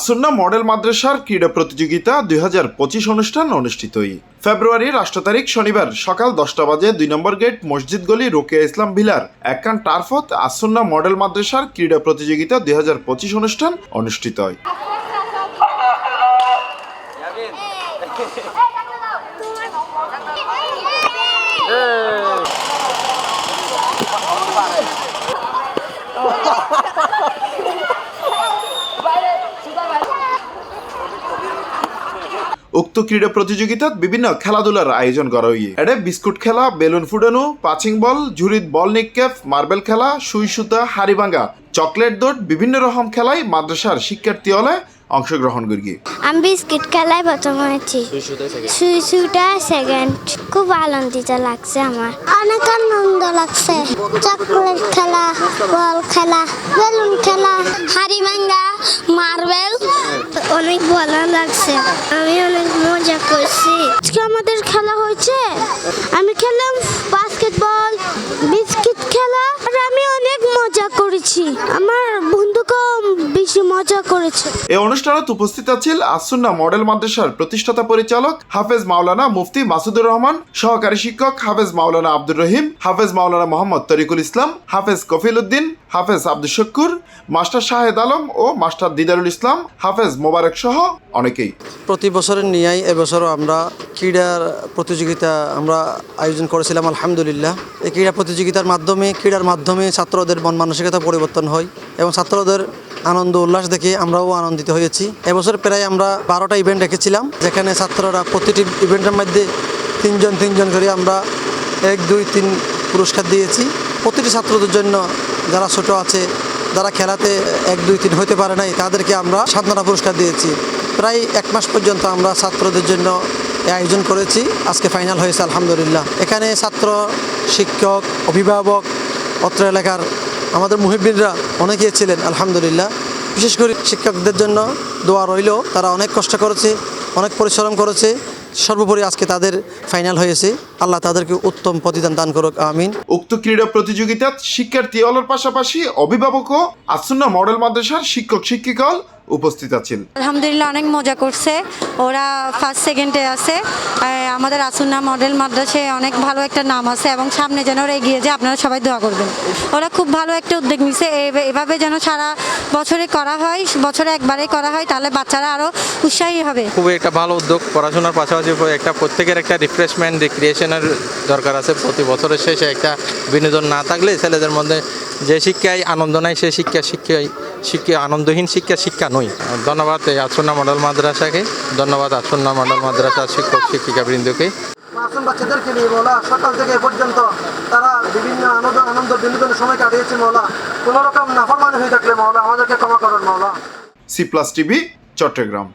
As-Sunnah model মাদ্রাসার ক্রীড়া প্রতিযোগিতা 2025 অনুষ্ঠান অনুষ্ঠিত। ফেব্রুয়ারির 8 তারিখ শনিবার সকাল 10টা বাজে 2 নম্বর গেট মসজিদ গলি রোকেয়া ইসলাম ভিলার একখান টার্ফত আসুন্না মডেল মাদ্রাসার ক্রীড়া প্রতিযোগিতা 2025 অনুষ্ঠান অনুষ্ঠিত হয়। উক্ত ক্রীড়া প্রতিযোগিতাত বিভিন্ন খেলাধুলার আয়োজন করা হয়ে এটা বিস্কুট খেলা, বেলুন ফুটানো, পাচিং বল, ঝুড়িত বল নিক্ষেপ, মার্বেল খেলা, সুই সুতা, হাড়ি ভাঙা, চকলেট দৌড় বিভিন্ন রকম খেলায় মাদ্রাসার শিক্ষার্থী হলে অংশগ্রহণ করি। আমি বিস্কিট খেলায় প্রথম হয়েছি, সুই সুটা সেকেন্ড। খুব আনন্দিত লাগছে, আমার অনেক আনন্দ লাগছে। চকলেট খেলা, বল খেলা, বেলুন খেলা, হাড়ি ভাঙা, মার্বেল অনেক ভালো লাগছে। আমি অনেক মজা করছি। আজকে আমাদের খেলা হয়েছে, আমি খেললাম বাস্কেটবল, বিস্কিট খেলা, আর আমি অনেক মজা করেছি। আমার বন্ধুকেও বেশি মজা করেছে। এই অনুষ্ঠানত উপস্থিত আছেন আসুন্না মডেল মাদ্রাসার প্রতিষ্ঠাতা পরিচালক হাফেজ মাওলানা মুফতি মাসুদুর রহমান, সহকারী শিক্ষক হাফেজ মাওলানা আব্দুর রহিম, হাফেজ মাওলানা মোহাম্মদ তরিকুল ইসলাম, হাফেজ কফিল উদ্দিন, হাফেজ আব্দুল শক্কুর, মাস্টার শাহেদ আলম ও মাস্টার দিদারুল ইসলাম, হাফেজ মোবারক সহ অনেকেই। প্রতি বছরের নিয়াই এবছরও আমরা ক্রীড়ার প্রতিযোগিতা আমরা আয়োজন করেছিলাম আলহামদুলিল্লাহ। এই ক্রীড়া প্রতিযোগিতার মাধ্যমে ছাত্রদের মন মানসিকতা পরিবর্তন হয় এবং ছাত্রদের আনন্দ উল্লাস দেখে আমরাও আনন্দিত হয়েছি। এবছর প্রায় আমরা 12টা ইভেন্ট রেখেছিলাম, যেখানে ছাত্ররা প্রতিটি ইভেন্টের মধ্যে তিনজন করে আমরা 1, 2, 3 পুরস্কার দিয়েছি। প্রতিটি ছাত্রদের জন্য যারা ছোট আছে, যারা খেলাতে 1, 2, 3 হতে পারে নাই, তাদেরকে আমরা সান্ত্বনা পুরস্কার দিয়েছি। প্রায় 1 মাস পর্যন্ত আমরা ছাত্রদের জন্য আয়োজন করেছি। আজকে ফাইনাল হয়েছে আলহামদুলিল্লাহ। এখানে ছাত্র, শিক্ষক, অভিভাবক, অত্র এলাকার আমাদের মুহিব্বিনরা অনেকেই ছিলেন আলহামদুলিল্লাহ। বিশেষ করে শিক্ষকদের জন্য দোয়া রইল, তারা অনেক কষ্ট করেছে, অনেক পরিশ্রম করেছে। সর্বোপরি আজকে তাদের ফাইনাল হয়েছে। আল্লাহ তাদেরকে উত্তম প্রতিদান দান করুক, আমিন। উক্ত ক্রীড়া প্রতিযোগিতাত শিক্ষার্থী হলের পাশাপাশি অভিভাবক ও আসুন্না মডেল মাদ্রাসার শিক্ষক শিক্ষিকা উপস্থিত আছেন। আলহামদুলিল্লাহ অনেক মজা করছে, ওরা ফার্স্ট সেকেন্ডে আছে। আমাদের আসুন্না মডেল মাদ্রাসায় অনেক ভালো একটা নাম আছে এবং সামনে যেন ওরা এগিয়ে যায়, আপনারা সবাই দোয়া করবেন। ওরা খুব ভালো একটা উদ্যোগ নিছে, এভাবে যেন সারা বছরে করা হয়, বছরে একবারেই করা হয়, তাহলে বাচ্চারা আরও উৎসাহী হবে। খুবই একটা ভালো উদ্যোগ। পড়াশোনার পাশাপাশি প্রত্যেকের একটা রিফ্রেশমেন্ট, রিক্রিয়েশনের দরকার আছে। প্রতি বছরের শেষে একটা বিনোদন না থাকলে ছেলেদের মধ্যে যে শিক্ষায় আনন্দ নাই, সে শিক্ষা আনন্দহীন শিক্ষা নয়। ধন্যবাদ এই আসুন্না মডেল মাদ্রাসাকে, ধন্যবাদ আসুন্না মডেল মাদ্রাসার শিক্ষক শিক্ষিকা বৃন্দকে। মাসুম বাচ্চাদেরকে নিয়ে মওলা সকাল থেকে পর্যন্ত তারা বিভিন্ন আনন্দ বিনোদনের সময় কাটিয়েছে মওলা। কোনো রকম নাফরমানি হয়ে থাকলে মওলা আমাদেরকে ক্ষমা করুন মওলা। C+ TV Chittagong.